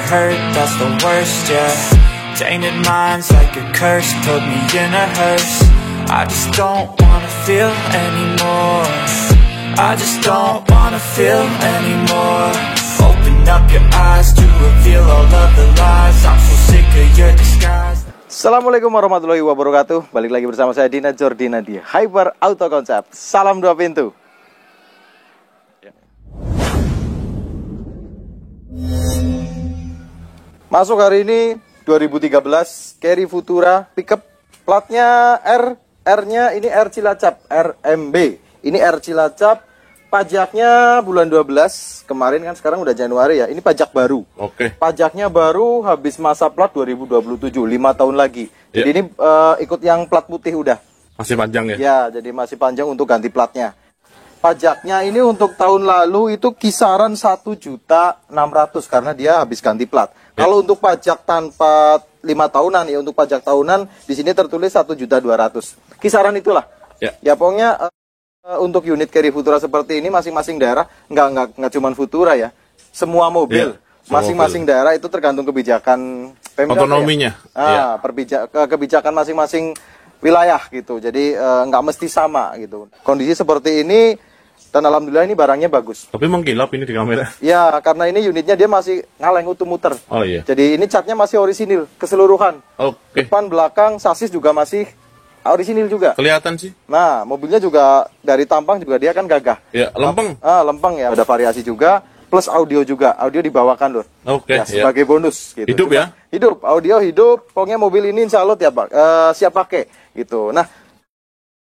hurt, that's the worst, yeah. Tainted minds like a curse, put me in a hearse. I just don't wanna feel anymore. I just don't wanna feel anymore. Open up your eyes to reveal all of the lies. I'm so sick of your disguise. Assalamualaikum warahmatullahi wabarakatuh. Balik lagi bersama saya Dina Jordina di Hyper Auto Concept. Salam dua pintu. Masuk hari ini 2013 Carry Futura pickup, platnya R-nya ini R Cilacap, RMB. Ini R Cilacap, pajaknya bulan 12 kemarin, kan sekarang udah Januari ya. Ini pajak baru. Oke. Pajaknya baru, habis masa plat 2027, 5 tahun lagi. Jadi ini ikut yang plat putih udah. Masih panjang ya? Ya, jadi masih panjang untuk ganti platnya. Pajaknya ini untuk tahun lalu itu kisaran 1.600.000 karena dia habis ganti plat. Ya. Kalau untuk pajak tanpa 5 tahunan ya, untuk pajak tahunan di sini tertulis 1.200.000. Kisaran itulah. Ya, ya pokoknya untuk unit Carry Futura seperti ini masing-masing daerah nggak cuma Futura ya. Semua mobil, masing-masing daerah itu tergantung kebijakan Pemda otonominya. Ya. Kebijakan masing-masing wilayah gitu. Jadi nggak mesti sama gitu. Kondisi seperti ini, dan alhamdulillah ini barangnya bagus. Tapi mengkilap ini di kamera. Ya, karena ini unitnya dia masih ngaleng utuh muter. Oh iya. Jadi ini catnya masih orisinil keseluruhan. Oke. Depan, belakang, sasis juga masih orisinil juga. Kelihatan sih. Nah, mobilnya juga dari tampang juga dia kan gagah. Ya, lempeng. Lempeng ya. Ada variasi juga. Plus audio juga. Audio dibawakan loh. Oke. Ya, sebagai bonus gitu. Hidup ya? Hidup. Audio hidup. Pokoknya mobil ini insya Allah siap pakai gitu. Nah,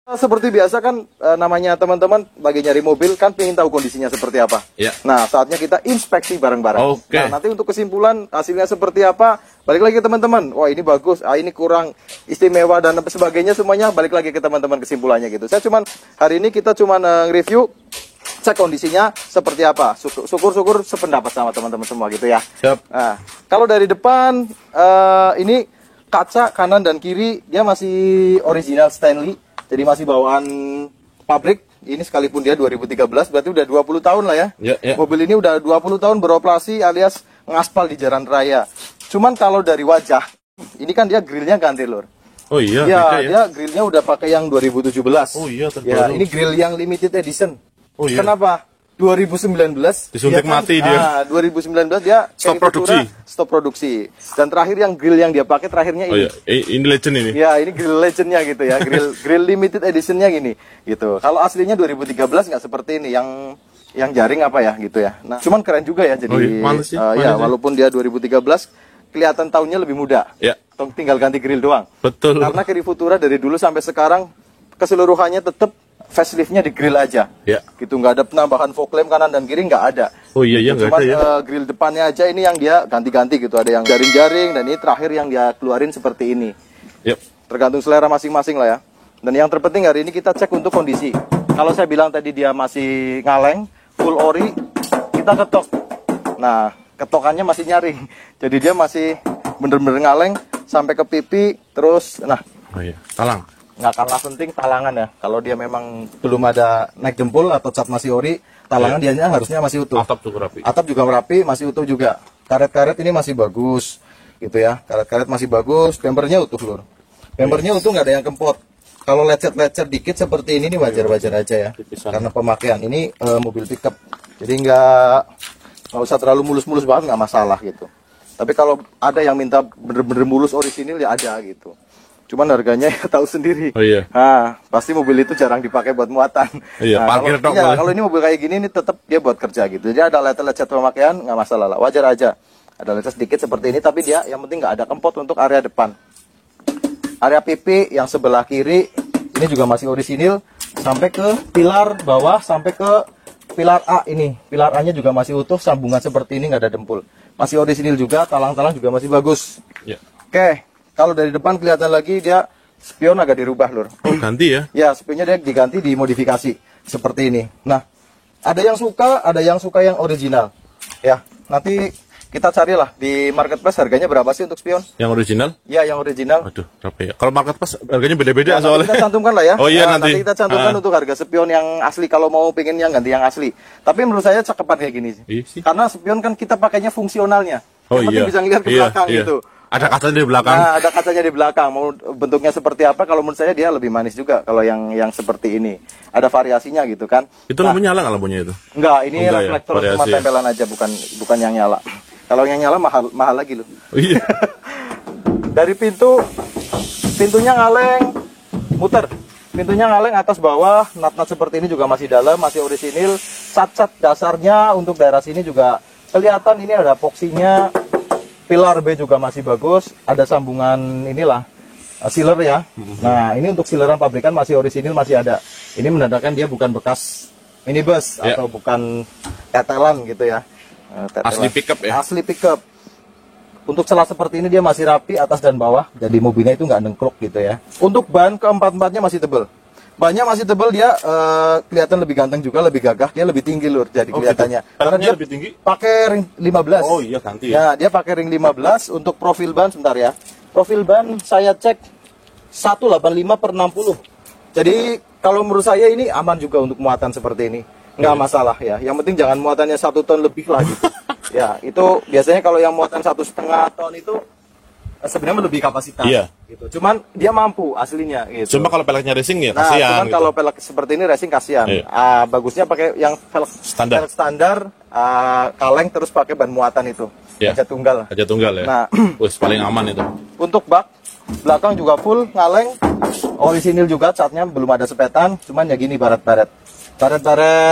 seperti biasa kan namanya teman-teman lagi nyari mobil kan pengen tahu kondisinya seperti apa. Ya. Nah, saatnya kita inspeksi bareng-bareng. Oke. Nah, nanti untuk kesimpulan hasilnya seperti apa, balik lagi ke teman-teman. Wah, ini bagus, ini kurang istimewa dan sebagainya, semuanya balik lagi ke teman-teman kesimpulannya gitu. Saya cuman hari ini kita cuman review, cek kondisinya seperti apa. Syukur-syukur sependapat sama teman-teman semua gitu ya. Siap. Nah, kalau dari depan ini kaca kanan dan kiri dia masih original Stanley. Jadi masih bawaan pabrik. Ini sekalipun dia 2013 berarti udah 20 tahun lah ya. Ya. Mobil ini udah 20 tahun beroperasi alias ngaspal di jalan raya. Cuman kalau dari wajah, ini kan dia grillnya ganti lur. Oh iya, ya, beda ya. Dia grillnya udah pakai yang 2017. Oh iya, terbaru. Ya, ini grill yang limited edition. Oh iya. Kenapa? 2019 disuntik mati dia. 2019 dia stop produksi. Stop produksi. Dan terakhir yang grill yang dia pakai terakhirnya ini. Oh iya, ini legend ini. Ya, ini grill legendnya gitu ya. Grill limited editionnya gini gitu. Kalau aslinya 2013 nggak seperti ini yang jaring apa ya gitu ya. Nah, cuman keren juga ya. Jadi ya walaupun dia 2013 kelihatan tahunnya lebih muda. Ya. Tinggal ganti grill doang. Betul. Karena Carry Futura dari dulu sampai sekarang keseluruhannya tetap faceliftnya di grill aja. Ya. Gitu, nggak ada penambahan fog lamp kanan dan kiri, nggak ada. Oh iya, nggak ada ya. Grill depannya aja ini yang dia ganti-ganti gitu. Ada yang jaring-jaring dan ini terakhir yang dia keluarin seperti ini. Yep. Tergantung selera masing-masing lah ya. Dan yang terpenting hari ini kita cek untuk kondisi. Kalau saya bilang tadi dia masih ngaleng, full ori, kita ketok. Nah, ketokannya masih nyaring. Jadi dia masih bener-bener ngaleng sampai ke pipi terus. Nah, oh iya, talang. Nggak kalah penting talangan ya. Kalau dia memang belum ada naik jempol atau cat masih ori, talangan dianya harusnya masih utuh. Atap juga rapi. Atap juga rapi, masih utuh juga. Karet-karet ini masih bagus, gitu ya. Karet-karet masih bagus, bempernya utuh lur. Bempernya utuh, nggak ada yang kempot. Kalau lecet-lecet dikit seperti ini wajar-wajar aja ya. Karena pemakaian ini mobil pickup, jadi nggak usah terlalu mulus-mulus banget, nggak masalah gitu. Tapi kalau ada yang minta bener-bener mulus orisinil ya ada gitu. Cuman harganya ya tahu sendiri. Oh iya. Nah, pasti mobil itu jarang dipakai buat muatan. Iya, nah, parkir dong. Kalau ini mobil kayak gini ini tetap dia buat kerja gitu. Jadi ada lecet-lecet pemakaian nggak masalah lah, wajar aja. Ada lecet sedikit seperti ini, tapi dia yang penting nggak ada kempot untuk area depan. Area pipi yang sebelah kiri ini juga masih orisinil sampai ke pilar bawah, sampai ke pilar A ini. Pilar A-nya juga masih utuh, sambungan seperti ini nggak ada dempul. Masih orisinil juga, talang-talang juga masih bagus. Ya. Oke. Kalau dari depan kelihatan lagi dia spion agak dirubah lur. Oh, ganti ya? Ya, spionnya dia diganti, dimodifikasi seperti ini. Nah, ada yang suka yang original. Ya, nanti kita carilah di marketplace harganya berapa sih untuk spion? Yang original? Ya, yang original. Aduh, berapa ya? Kalau marketplace harganya beda-beda Ya, soalnya. kita cantumkan lah ya. Oh iya, nah, nanti kita cantumkan untuk harga spion yang asli kalau mau pengen yang ganti yang asli. Tapi menurut saya cakepan kayak gini sih. Iya sih. Karena spion kan kita pakainya fungsionalnya. Oh Yang penting iya. bisa ngelihat ke Iya, belakang iya. gitu. Ada kacanya di belakang. Nah, ada kacanya di belakang. Mau bentuknya seperti apa? Kalau menurut saya dia lebih manis juga. Kalau yang seperti ini, ada variasinya gitu kan? Itu lampunya nyala nggak lampunya itu? Enggak, ini Enggak ya, reflektor cuma variasi ya. tempelan aja, bukan yang nyala. Kalau yang nyala mahal lagi loh. Oh, iya. Dari pintunya ngaleng, muter. Pintunya ngaleng atas bawah, nat-nat seperti ini juga masih dalam, masih orisinil. Cat-cat dasarnya untuk daerah sini juga kelihatan, ini ada epoksinya. Pilar B juga masih bagus, ada sambungan inilah sealer ya. Nah, ini untuk sealeran pabrikan masih orisinil, masih ada. Ini menandakan dia bukan bekas minibus Ya. atau bukan tetelan gitu ya. Tetelan. Asli pickup ya? Asli pickup. Untuk celah seperti ini dia masih rapi atas dan bawah, jadi mobilnya itu nggak nengklok gitu ya. Untuk ban keempat-empatnya masih tebel. Bannya masih tebel, dia kelihatan lebih ganteng juga, lebih gagah, dia lebih tinggi lur jadi Oh, kelihatannya. gitu. Karena Peleknya dia lebih tinggi? pakai ring 15. Oh iya, ganti Ya, ya. dia pakai ring 15 untuk profil ban sebentar ya. Profil ban saya cek 185/60. Jadi kalau menurut saya ini aman juga untuk muatan seperti ini. Nggak masalah ya. Yang penting jangan muatannya 1 ton lebih lah gitu. Ya, itu biasanya kalau yang muatan 1,5 ton itu sebenarnya lebih kapasitas. Iya. Gitu. Cuman dia mampu aslinya gitu. Cuma kalau peleknya racing ya Nah, kasihan. cuman gitu. kalau pelek seperti ini racing kasihan. Iya. Bagusnya pakai yang velg Standar. velg standar, kaleng terus pakai ban muatan itu. Iya. Kaca tunggal. Aja tunggal ya. Nah, Wih, paling aman itu. untuk bak belakang juga full ngaleng, orisinil juga, catnya belum ada sepetan, cuman ya gini baret-baret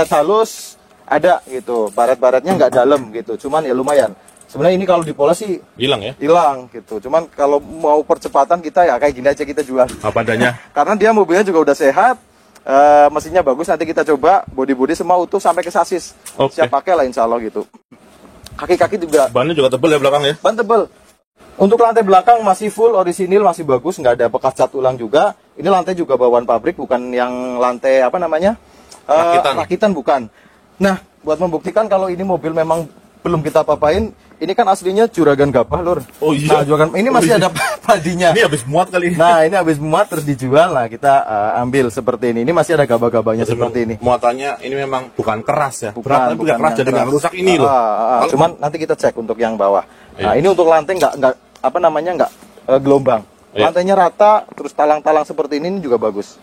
halus ada gitu, baret-baretnya nggak dalam gitu, cuman ya lumayan. Sebenarnya ini kalau dipoles sih Hilang ya? hilang gitu, cuman kalau mau percepatan kita ya kayak gini aja kita jual. Apa adanya? Karena dia mobilnya juga udah sehat, mesinnya bagus, nanti kita coba body-body semua utuh sampai ke sasis. Oke. Siap pakai lah insya Allah gitu. Kaki-kaki juga Bannya juga tebel ya belakang ya? ban tebel. Untuk lantai belakang masih full orisinil, masih bagus, nggak ada bekas cat ulang juga. Ini lantai juga bawaan pabrik, bukan yang lantai apa namanya rakitan bukan. Nah, buat membuktikan kalau ini mobil memang belum kita papain, ini kan aslinya juragan gabah lur. Oh iya. Nah, juragan ini masih ada padinya. Ini habis muat kali. Nah, ini habis muat terus dijual lah, kita ambil seperti ini. Ini masih ada gabah-gabahnya seperti ini. Muatannya ini memang bukan keras ya. Bukan Bukan keras yang jadi nggak keras. rusak ini loh. Kalau- Cuman nanti kita cek untuk yang bawah. Nah, Iya. ini untuk lantai nggak apa namanya nggak gelombang. Iya. Lantainya rata, terus talang-talang seperti ini juga bagus.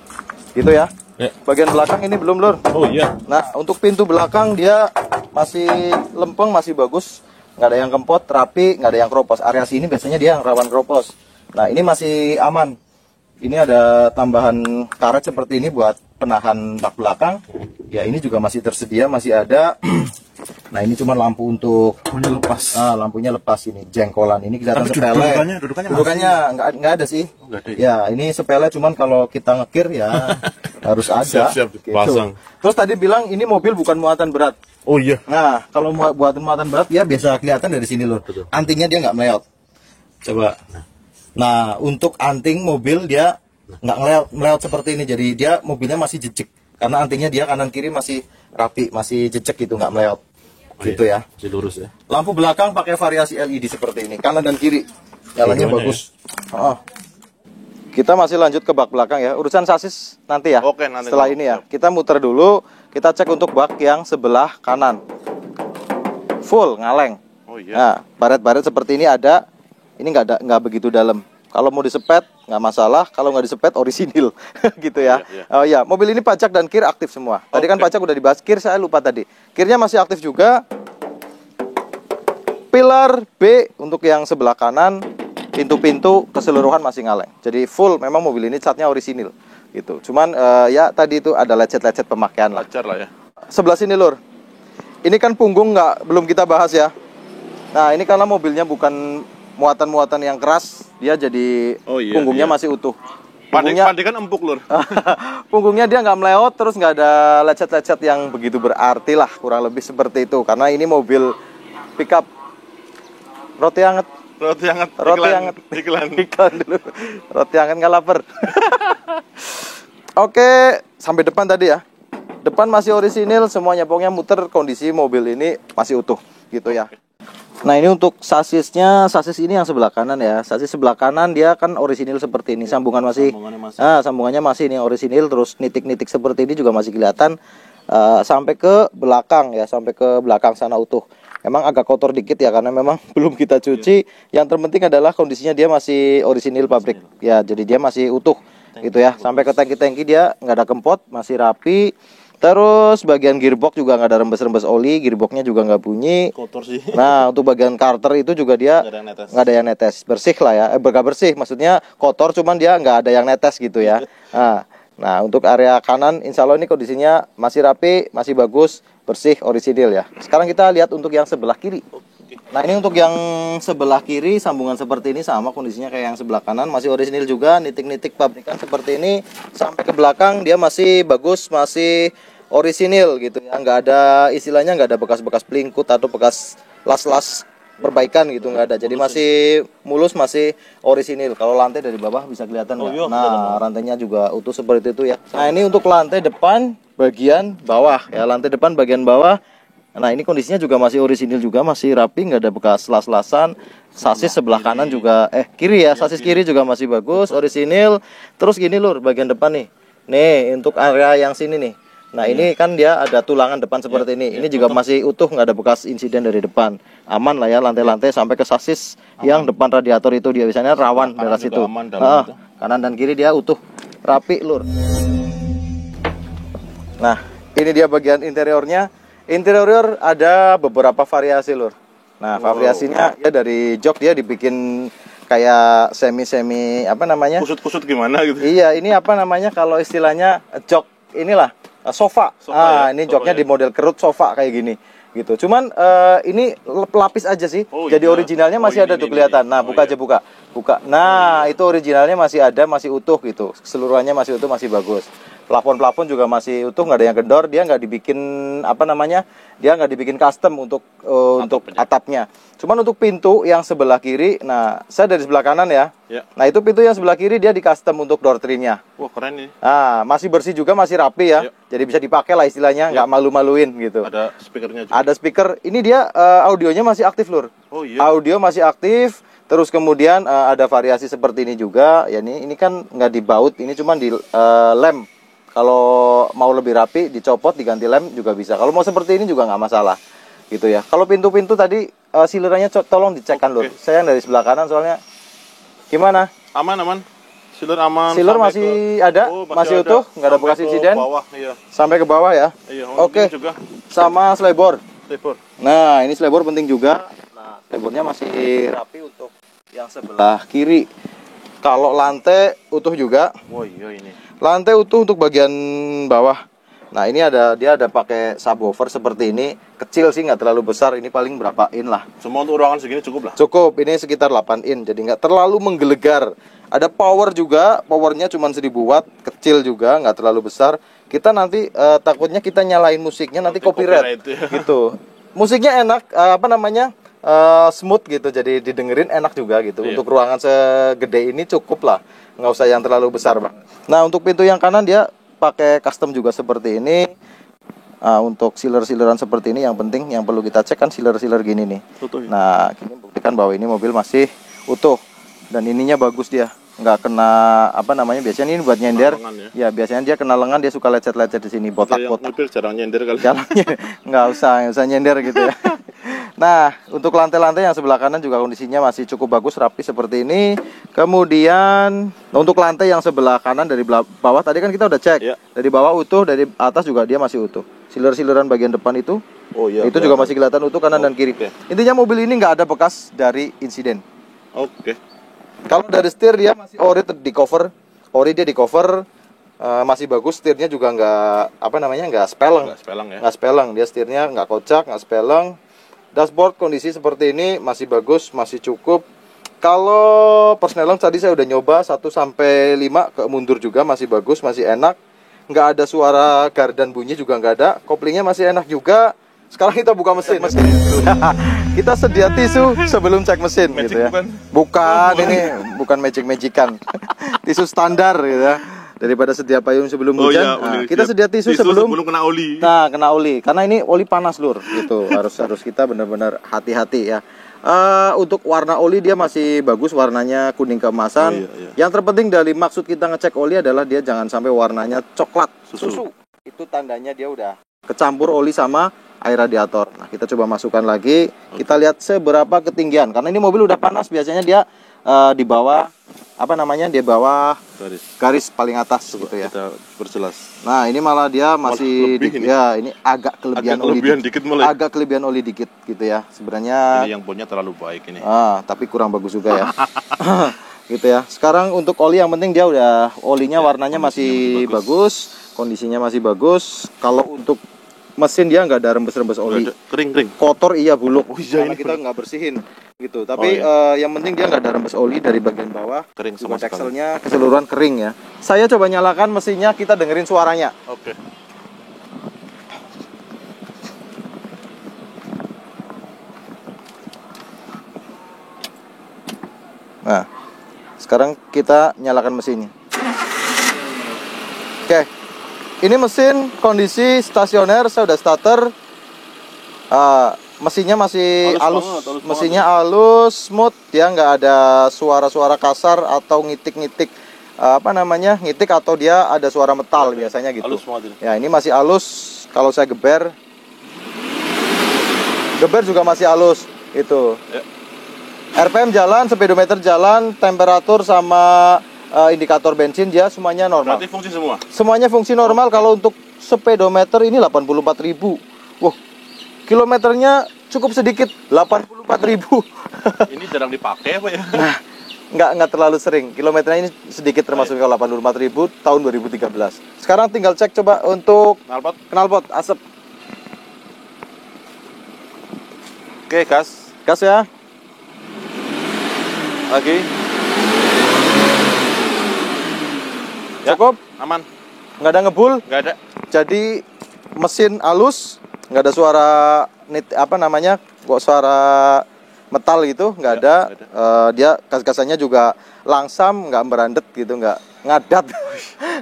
Gitu ya. Ya. Bagian belakang ini belum lur. Oh iya. Nah, untuk pintu belakang dia masih lempeng, masih bagus. Nggak ada yang kempot, rapi, nggak ada yang keropos. Area sini biasanya dia yang rawan keropos. Nah, ini masih aman. Ini ada tambahan karet seperti ini buat penahan bak belakang. Ya, ini juga masih tersedia, masih ada. Nah, ini cuma lampu untuk lampunya lepas ini, jengkolan. Ini kelihatan Tapi sepele. dudukannya Nggak ada sih. nggak ada Ya, ini sepele, cuman kalau kita ngekir ya harus ada. Siap-siap gitu. dipasang. Terus tadi bilang ini mobil bukan muatan berat. Oh iya. Nah, kalau buat muatan berat ya biasa kelihatan dari sini loh. Betul. Antingnya dia nggak meleot. Coba. Nah, untuk anting mobil dia nggak meleot seperti ini. Jadi dia mobilnya masih jejek. Karena antingnya dia kanan kiri masih rapi, masih jejek gitu, nggak meleot. Oh, Gitu iya. ya. Masih lurus ya. Lampu belakang pakai variasi LED seperti ini, kanan dan kiri. Jalannya Dua-duanya bagus. Oh. Kita masih lanjut ke bak belakang ya. Urusan sasis nanti ya. Oke, nanti Setelah ngomong. ini ya. Kita muter dulu, kita cek untuk bak yang sebelah kanan. Full ngaleng. Oh iya. Nah, baret-baret seperti ini ada. Ini nggak begitu dalam. Kalau mau disepet nggak masalah. Kalau nggak disepet orisinil, gitu ya. Iya, iya. Oh iya, mobil ini pajak dan kir aktif semua. Tadi kan Oke. pajak udah dibahas, kir saya lupa tadi. Kirnya masih aktif juga. Pilar B untuk yang sebelah kanan, pintu-pintu keseluruhan masih ngaleng. Jadi full, memang mobil ini catnya orisinil, gitu. Cuman ya tadi itu ada lecet-lecet pemakaian lah. Lancar lah ya. Sebelah sini lur. Ini kan punggung belum kita bahas ya. Nah, ini karena mobilnya bukan muatan-muatan yang keras, dia jadi Oh, iya, punggungnya iya. masih utuh. Punggungnya, Pandi kan empuk lur. punggungnya dia nggak meleot, terus nggak ada lecet-lecet yang begitu berarti lah, kurang lebih seperti itu. Karena ini mobil pickup. Roti hangat. Roti hangat. Roti iklan, hangat. Iklan. Iklan dulu. Roti hangat nggak lapar. Oke, sampai depan tadi ya. Depan masih orisinil, semuanya pokoknya muter, kondisi mobil ini masih utuh gitu ya. Nah, ini untuk sasisnya, sasis ini yang sebelah kanan ya. Sasis sebelah kanan dia kan orisinil seperti ini, sambungan masih. Sambungannya masih. Sambungannya masih ini orisinil, terus nitik-nitik seperti ini juga masih kelihatan sampai ke belakang ya, sampai ke belakang sana utuh. emang agak kotor dikit ya karena memang belum kita cuci. Yang terpenting adalah kondisinya dia masih orisinil pabrik ya, jadi dia masih utuh gitu ya. Sampai ke tangki-tangki dia nggak ada kempot, masih rapi. Terus bagian gearbox juga nggak ada rembes-rembes oli, gearboxnya juga nggak bunyi. Kotor sih. Nah untuk bagian karter itu juga dia nggak ada yang netes, bersih lah ya, nggak bersih, maksudnya kotor, cuman dia nggak ada yang netes gitu ya. Nah untuk area kanan, insya Allah ini kondisinya masih rapi, masih bagus, bersih, orisinil ya. Sekarang kita lihat untuk yang sebelah kiri. Nah ini untuk yang sebelah kiri, sambungan seperti ini sama kondisinya kayak yang sebelah kanan, masih orisinil juga, nitik-nitik pabrikan seperti ini. Sampai ke belakang dia masih bagus, masih orisinil gitu ya, nggak ada istilahnya, nggak ada bekas-bekas pelingkut atau bekas las-las perbaikan gitu, nggak ada. Jadi masih mulus, masih orisinil. Kalau lantai dari bawah bisa kelihatan nggak? Nah rantainya juga utuh seperti itu ya. Nah ini untuk lantai depan bagian bawah ya, lantai depan bagian bawah. Nah ini kondisinya juga masih orisinil juga, masih rapi, nggak ada bekas las-lasan. Sasis sebelah kanan juga, kiri ya, sasis kiri juga masih bagus, orisinil. Terus gini lur, bagian depan nih untuk area yang sini nih. Nah ini kan dia ada tulangan depan seperti ini. Ini juga masih utuh, nggak ada bekas insiden dari depan. Aman lah ya, lantai-lantai sampai ke sasis yang depan radiator itu dia biasanya rawan dari situ. Kanan dan kiri dia utuh, rapi lur. Nah ini dia bagian interiornya. Interior ada beberapa variasi lur. Nah variasinya ya dari jok dia dibikin kayak semi apa namanya? Kusut-kusut gimana gitu. Iya ini apa namanya kalau istilahnya jok inilah. Sofa. Ini joknya di model kerut sofa kayak gini gitu. Cuman ini pelapis aja sih. Jadi originalnya masih ada tuh kelihatan. Nah, buka aja buka. Nah, itu originalnya masih ada, masih utuh gitu. Keseluruhannya masih utuh, masih bagus. Plafon-plafon juga masih utuh, nggak ada yang kendor. Dia nggak dibikin apa namanya? Dia nggak dibikin custom untuk atapnya. Cuman untuk pintu yang sebelah kiri, nah saya dari sebelah kanan ya. Nah itu pintu yang sebelah kiri dia di custom untuk door trim-nya. Wah keren nih. Nah masih bersih juga, masih rapi ya. Jadi bisa dipakai lah istilahnya, nggak malu-maluin gitu. Ada speakernya juga. Ada speaker. Ini dia audionya masih aktif lur. Oh iya. Audio masih aktif. Terus kemudian ada variasi seperti ini juga. Ya ini kan nggak dibaut, ini cuman di lem. Kalau mau lebih rapi dicopot diganti lem juga bisa. Kalau mau seperti ini juga nggak masalah gitu ya. Kalau pintu-pintu tadi silirannya tolong dicekkan lur. Saya yang dari sebelah kanan soalnya. Gimana? Aman. Siler aman. Siler masih ada, masih utuh, nggak ada bekas insiden. Bawah, iya. Sampai ke bawah ya. Iya, Oke. Juga. Sama slebor. Slebor. Nah, ini slebor penting juga. Nah, slebornya masih rapi untuk yang sebelah kiri. Kalau lantai utuh juga. Oh iya ini. Lantai utuh untuk bagian bawah. Nah, ini dia ada pakai subwoofer seperti ini. Kecil sih, nggak terlalu besar. Ini paling berapa in lah. Semua untuk ruangan segini cukup lah. Cukup, ini sekitar 8 in. Jadi nggak terlalu menggelegar. Ada power juga, powernya cuma 1000 watt. Kecil juga, nggak terlalu besar. Kita nanti takutnya kita nyalain musiknya nanti copyright ya. gitu. Musiknya enak, smooth gitu. Jadi didengerin enak juga gitu. Iya. Untuk ruangan segede ini cukup lah. Nggak usah yang terlalu besar bang. Nah untuk pintu yang kanan dia pakai custom juga seperti ini. Untuk sealer-sealeran seperti ini yang penting, yang perlu kita cek kan sealer-sealer gini nih. Nah, ini buktikan bahwa ini mobil masih utuh dan ininya bagus dia, nggak kena apa namanya, biasanya ini buat nyender. Ya biasanya dia kena lengan, dia suka lecet-lecet di sini, botak-botak. Mobil jarang nyender kali. nggak usah nyender gitu ya. Nah, untuk lantai-lantai yang sebelah kanan juga kondisinya masih cukup bagus, rapi seperti ini. Kemudian untuk lantai yang sebelah kanan dari bawah tadi kan kita udah cek. Ya. Dari bawah utuh, dari atas juga dia masih utuh. Siler-sileran bagian depan itu, itu juga masih kelihatan utuh kanan dan kiri. Intinya mobil ini nggak ada bekas dari insiden. Kalau dari setir dia masih ori di cover, dia di cover. Masih bagus, setirnya juga nggak speleng. Nggak speleng, dia setirnya nggak kocak, nggak speleng. Dashboard kondisi seperti ini masih bagus, masih cukup. Kalau persneling tadi saya udah nyoba 1 sampai 5 ke mundur juga masih bagus, masih enak. Nggak ada suara gardan bunyi juga nggak ada. Koplingnya masih enak juga. Sekarang kita buka mesin. Kita sedia tisu sebelum cek mesin magic gitu ya. Bukan, ini bukan magic-magican. Tisu standar gitu ya. Daripada sedia payung sebelum hujan, kita sedia tisu sebelum kena oli. Nah, kena oli, karena ini oli panas lur, gitu. harus kita benar-benar hati-hati ya. Untuk warna oli dia masih bagus, warnanya kuning keemasan. Yang terpenting dari maksud kita ngecek oli adalah dia jangan sampai warnanya coklat, susu. Itu tandanya dia udah kecampur oli sama air radiator. Nah, kita coba masukkan lagi. Kita lihat seberapa ketinggian. Karena ini mobil udah panas, biasanya dia di bawah apa namanya? Di bawah garis paling atas gitu ya. Kita perjelas. Nah, ini malah dia masih lebih ini. Ya, ini agak kelebihan oli dikit mulai. Agak kelebihan oli dikit gitu ya. Sebenarnya Ini yang punya terlalu baik ini. tapi kurang bagus juga ya. Gitu ya. Sekarang untuk oli yang penting dia udah olinya warnanya masih bagus, kondisinya masih bagus. Kalau untuk mesin dia nggak ada rembes-rembes oli. Kering. Kotor iya buluk. Iya, Karena ini kita nggak bersihin gitu. Tapi yang penting dia nggak ada rembes oli dari bagian bawah. Kering Juga sama sekali. dekselnya keseluruhan kering ya. Saya coba nyalakan mesinnya, kita dengerin suaranya. Oke. Nah, sekarang kita nyalakan mesinnya. Oke, ini mesin kondisi stasioner, saya udah starter. Mesinnya masih halus, mesinnya halus, smooth, dia nggak ada suara-suara kasar atau ngitik-ngitik ngitik atau dia ada suara metal biasanya gitu. Halus semua ini. Ya, ini masih halus. Kalau saya geber juga masih halus itu. Ya. RPM jalan, speedometer jalan, temperatur sama indikator bensin dia semuanya normal. Berarti fungsi semua. Semuanya fungsi normal. Kalau untuk speedometer ini 84.000. Wah, kilometernya cukup sedikit, 84.000. Ini jarang dipakai apa ya? Nah, nggak terlalu sering. Kilometernya ini sedikit termasuk kalau 84.000 tahun 2013. Sekarang tinggal cek coba untuk knalpot asap. Oke, gas. Gas ya. Lagi. Ya, Cukup, aman. nggak ada ngebul. Nggak ada. Jadi mesin halus, nggak ada suara suara metal gitu, nggak ada. Dia gas-gasannya juga langsam, nggak merandet gitu, nggak ngadat,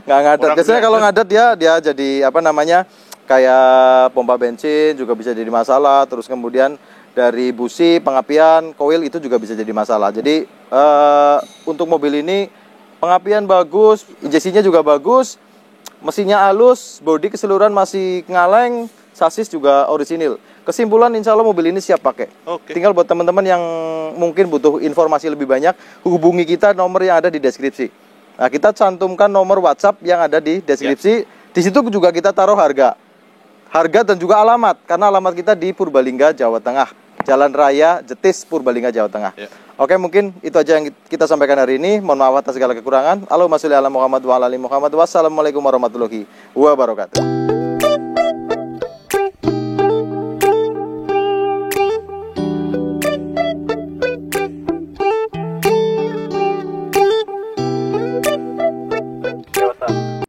nggak ngadat. Biasanya kalau ngadat dia jadi kayak pompa bensin juga bisa jadi masalah. Terus kemudian dari busi, pengapian, koil itu juga bisa jadi masalah. Jadi untuk mobil ini pengapian bagus, injeksinya juga bagus, mesinnya halus, bodi keseluruhan masih ngaleng, sasis juga orisinil. Kesimpulan, insya Allah mobil ini siap pakai. Oke. Tinggal buat teman-teman yang mungkin butuh informasi lebih banyak, hubungi kita, nomor yang ada di deskripsi. Nah, kita cantumkan nomor WhatsApp yang ada di deskripsi. Di situ juga kita taruh harga dan juga alamat, karena alamat kita di Purbalingga, Jawa Tengah, Jalan Raya Jetis, Purbalingga, Jawa Tengah. Ya. Oke, mungkin itu aja yang kita sampaikan hari ini. Mohon maaf atas segala kekurangan. Allahumma sholli ala Muhammad wa ala ali Muhammad. Wassalamualaikum warahmatullahi wabarakatuh.